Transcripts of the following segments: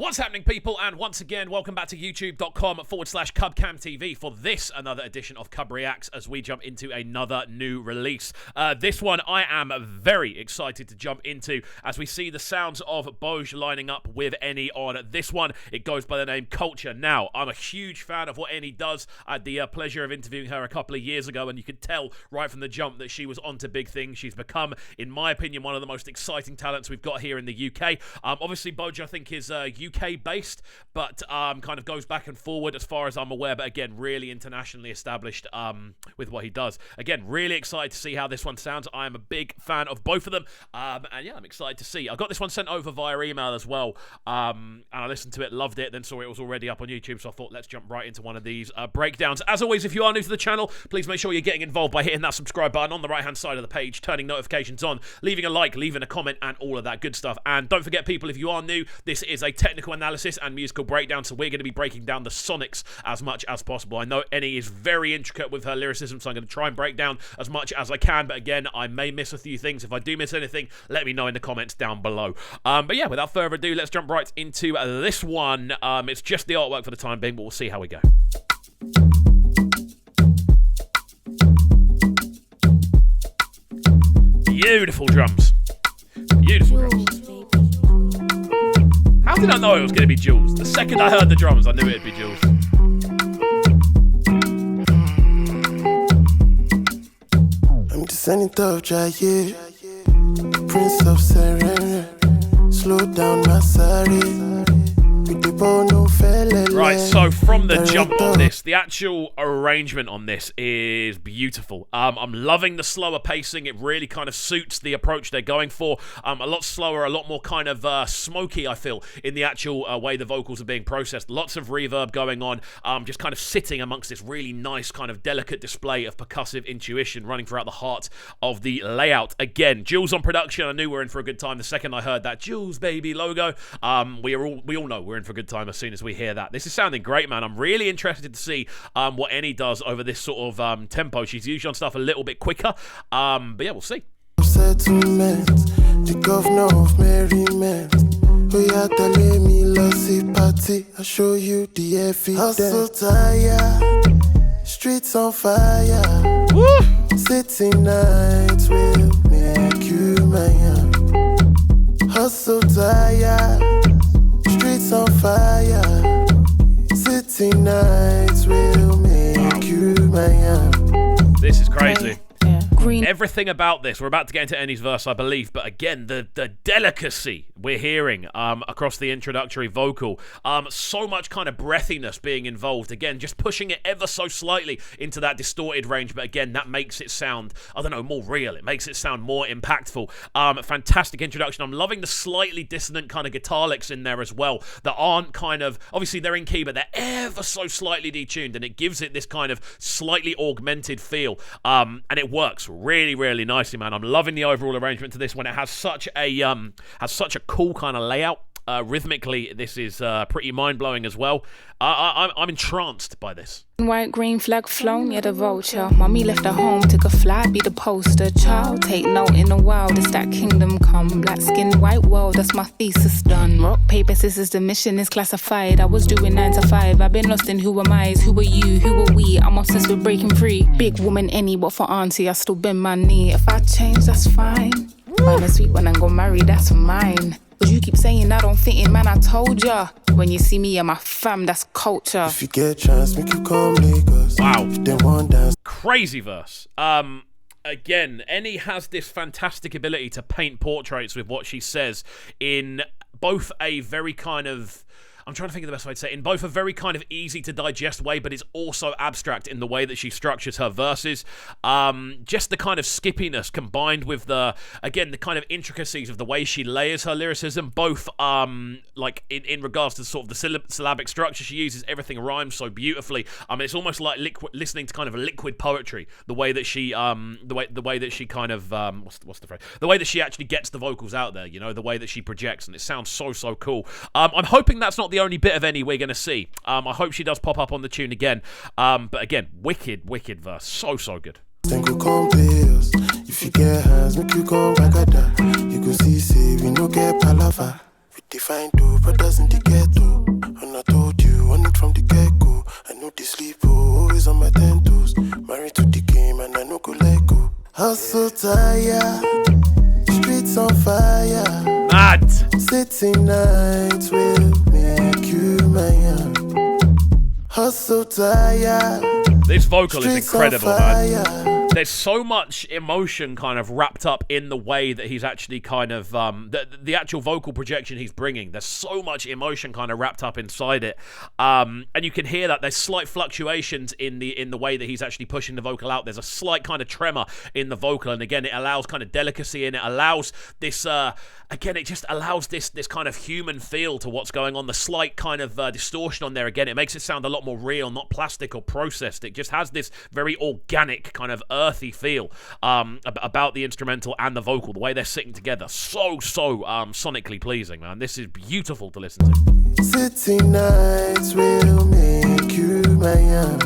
What's happening, people? And once again, welcome back to youtube.com/CubCamTV for this, another edition of CubReacts as we jump into another new release. This one I am very excited to jump into as we see the sounds of Boj lining up with Enny on this one. It goes by the name Culture. Now, I'm a huge fan of what Enny does. I had the pleasure of interviewing her a couple of years ago, and you could tell right from the jump that she was onto big things. She's become, in my opinion, one of the most exciting talents we've got here in the UK. Obviously, Boj, I think, is UK based, but kind of goes back and forward as far as I'm aware, but again, really internationally established with what he does. Again, really excited to see how this one sounds. I am a big fan of both of them, and yeah, I'm excited to see. I got this one sent over via email as well, and I listened to it, loved it, then saw it was already up on YouTube, so I thought let's jump right into one of these breakdowns. As always, if you are new to the channel, please make sure you're getting involved by hitting that subscribe button on the right hand side of the page, turning notifications on, leaving a like, leaving a comment, and all of that good stuff. And don't forget, people, if you are new, this is a technical analysis and musical breakdown, so we're going to be breaking down the sonics as much as possible. I know Enny is very intricate with her lyricism, so I'm going to try and break down as much as I can, but again, I may miss a few things. If I do miss anything, let me know in the comments down below. But yeah, without further ado, let's jump right into this one. It's just the artwork for the time being, but we'll see how we go. Beautiful drums. Beautiful drums. How did I know it was going to be Juls? The second I heard the drums, I knew it would be Juls. I'm descending top giant, Prince of Serene. Slow down my sorry. Right, so from the jump on this, the actual arrangement on this is beautiful. I'm loving the slower pacing. It really kind of suits the approach they're going for. A lot slower, a lot more kind of smoky, I feel, in the actual way the vocals are being processed. Lots of reverb going on, just kind of sitting amongst this really nice kind of delicate display of percussive intuition running throughout the heart of the layout. Again, Juls on production. I knew we were in for a good time the second I heard that Juls baby logo. We all know we're in for a good time as soon as we hear that. This is sounding great, man. I'm really interested to see what Enny does over this sort of tempo. She's usually on stuff a little bit quicker, but yeah, we'll see. Settlement, the governor of merriment. We are telling me lossy party. I show you the evidence. Hustle tired, streets on fire. Woo! City nights will make you mine. Hustle tired, streets on fire. City nights will make you mine. This is crazy. Everything about this, we're about to get into Enny's verse, I believe, but again, the delicacy we're hearing across the introductory vocal, so much kind of breathiness being involved, again, just pushing it ever so slightly into that distorted range, but again, that makes it sound, I don't know, more real. It makes it sound more impactful. Fantastic introduction. I'm loving the slightly dissonant kind of guitar licks in there as well, that aren't kind of, obviously they're in key, but they're ever so slightly detuned, and it gives it this kind of slightly augmented feel, and it works really, really nicely, man. I'm loving the overall arrangement to this one. It has such a cool kind of layout. Rhythmically, this is pretty mind-blowing as well. I'm entranced by this. White, green flag flown, yeah, the vulture. Mommy left her home, took a flight, be the poster child. Take note in the wild, it's that kingdom come. Black skin, white world, that's my thesis done. Rock, paper, scissors, the mission is classified. I was doing 9 to 5, I've been lost in who am I, who are you, who are we. I'm obsessed with breaking free. Big woman Enny, but for auntie, I still bend my knee. If I change, that's fine. Find a sweet one and go marry, that's mine. But you keep saying I don't fit in, man, I told ya. When you see me and my fam, that's culture. If you get chance, make you come Lagos. Wow. Then one dance. Crazy verse. Again, Enny has this fantastic ability to paint portraits with what she says in both a very kind of, I'm trying to think of the best way to say it, in both a very kind of easy to digest way, but it's also abstract in the way that she structures her verses. Just the kind of skippiness combined with the, again, the kind of intricacies of the way she layers her lyricism, both like in regards to sort of the syllabic structure she uses. Everything rhymes so beautifully. I mean, it's almost like listening to kind of a liquid poetry. The way that she the way that she kind of what's the phrase? The way that she actually gets the vocals out there. You know, the way that she projects, and it sounds so cool. I'm hoping that's not the only bit of Enny we're going to see. I hope she does pop up on the tune again. But again, wicked verse. So good. Then go compare us. If you get hands, make you go back at that. You go see, say, we no get palava. We define two brothers in the ghetto. Hustle tired, streets on fire. Mad. City nights will make you mine. Hustle tired. This vocal is incredible, man. Fire. There's so much emotion kind of wrapped up in the way that he's actually kind of the actual vocal projection he's bringing. There's so much emotion kind of wrapped up inside it, and you can hear that there's slight fluctuations in the way that he's actually pushing the vocal out. There's a slight kind of tremor in the vocal, and again, it allows kind of delicacy, and it allows this again, it just allows this kind of human feel to what's going on. The slight kind of distortion on there, again, it makes it sound a lot more real, not plastic or processed. It just has this very organic kind of earthy feel about the instrumental and the vocal, the way they're sitting together. So sonically pleasing, man. This is beautiful to listen to. City nights will make you mine.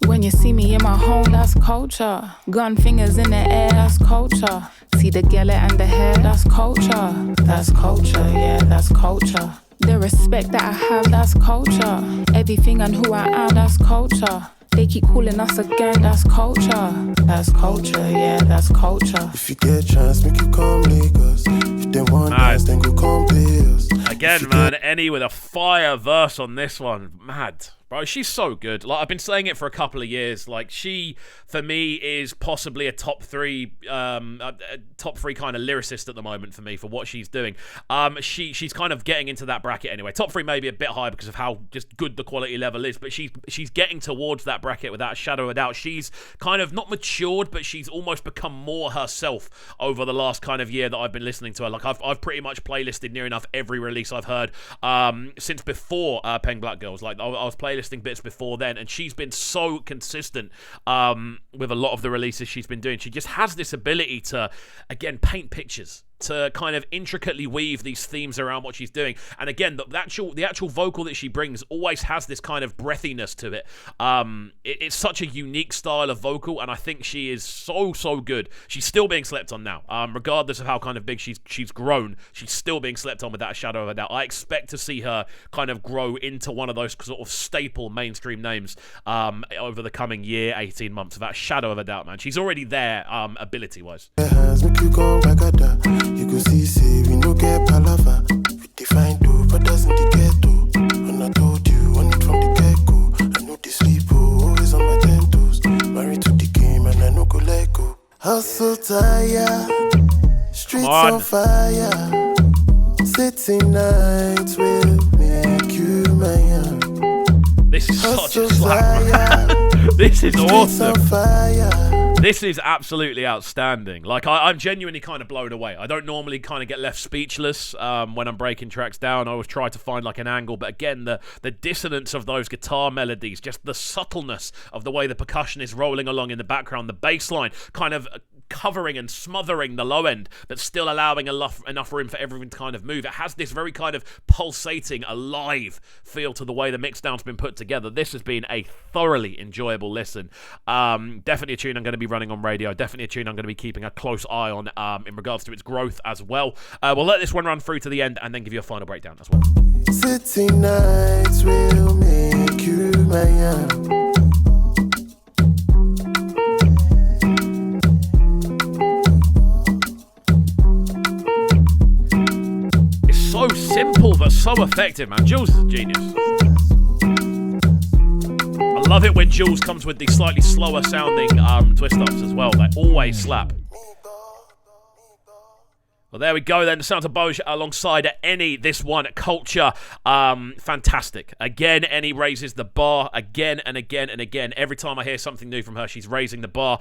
When you see me in my home, that's culture. Gun fingers in the air, that's culture. See the gala and the hair, that's culture. That's culture, yeah, that's culture. The respect that I have, that's culture. Everything and who I am, that's culture. They keep calling us again, that's culture. That's culture, yeah, that's culture. If you get a chance, make you come Lagos. If they want dance, then go come pay us. Again, man, Enny with a fire verse on this one. Mad. Bro, she's so good. Like, I've been saying it for a couple of years. Like, she, for me, is possibly a top three kind of lyricist at the moment for me, for what she's doing. She's kind of getting into that bracket anyway. Top three maybe a bit high because of how just good the quality level is, but she's getting towards that bracket without a shadow of a doubt. She's kind of not matured, but she's almost become more herself over the last kind of year that I've been listening to her. Like, I've pretty much playlisted near enough every release I've heard since before Peng Black Girls. Like, I was playlisting bits before then, and she's been so consistent with a lot of the releases she's been doing. She just has this ability to, again, paint pictures, to kind of intricately weave these themes around what she's doing. And again, the actual vocal that she brings always has this kind of breathiness to it. It's such a unique style of vocal, and I think she is so good. She's still being slept on now, regardless of how kind of big she's grown. She's still being slept on without a shadow of a doubt. I expect to see her kind of grow into one of those sort of staple mainstream names over the coming year, 18 months, without a shadow of a doubt, man. She's already there, ability-wise. You go see, say, we no get palava. We define dope, but doesn't the ghetto. And I told you, on it from the get-go. I know the sleep, always on my 10 toes. Married to the game, and I no go let go. Hustle tired, streets on fire. City nights will make you mine. This is such a slap. This is awesome. This is absolutely outstanding. Like, I'm genuinely kind of blown away. I don't normally kind of get left speechless when I'm breaking tracks down. I always try to find like an angle, but again, the dissonance of those guitar melodies, just the subtleness of the way the percussion is rolling along in the background, the bass line kind of covering and smothering the low end, but still allowing enough room for everything to kind of move. It has this very kind of pulsating, alive feel to the way the mixdown's been put together. This has been a thoroughly enjoyable listen. Definitely a tune I'm going to be running on radio. Definitely a tune I'm going to be keeping a close eye on in regards to its growth as well. We'll let this one run through to the end and then give you a final breakdown as well. City nights will make you mine. So simple but so effective, man. Juls is a genius. I love it when Juls comes with these slightly slower sounding twist ups as well. They always slap. Well, there we go then. The sounds of Boj alongside Enny. This one, Culture. Fantastic. Again, Enny raises the bar again and again and again. Every time I hear something new from her, she's raising the bar.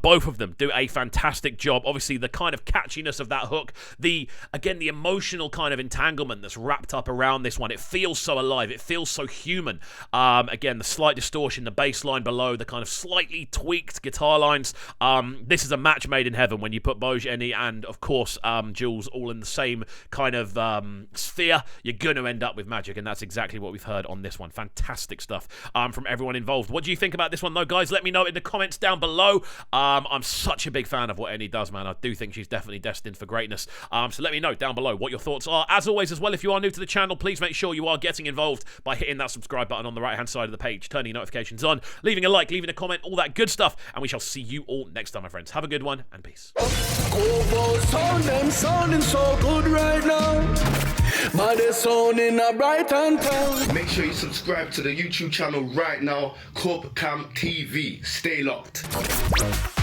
Both of them do a fantastic job. Obviously, the kind of catchiness of that hook, the emotional kind of entanglement that's wrapped up around this one. It feels so alive. It feels so human. Again, the slight distortion, the bass line below, the kind of slightly tweaked guitar lines. This is a match made in heaven when you put Boj, Enny, and of course, Boj and Juls all in the same kind of sphere, you're going to end up with magic, and that's exactly what we've heard on this one. Fantastic stuff from everyone involved. What do you think about this one, though, guys? Let me know in the comments down below. I'm such a big fan of what Enny does, man. I do think she's definitely destined for greatness. So let me know down below what your thoughts are. As always, as well, if you are new to the channel, please make sure you are getting involved by hitting that subscribe button on the right-hand side of the page, turning notifications on, leaving a like, leaving a comment, all that good stuff, and we shall see you all next time, my friends. Have a good one, and peace. Them sounding so good right now, but they're sounding a bright and town. Make sure you subscribe to the YouTube channel right now, CubCamTV. Stay locked.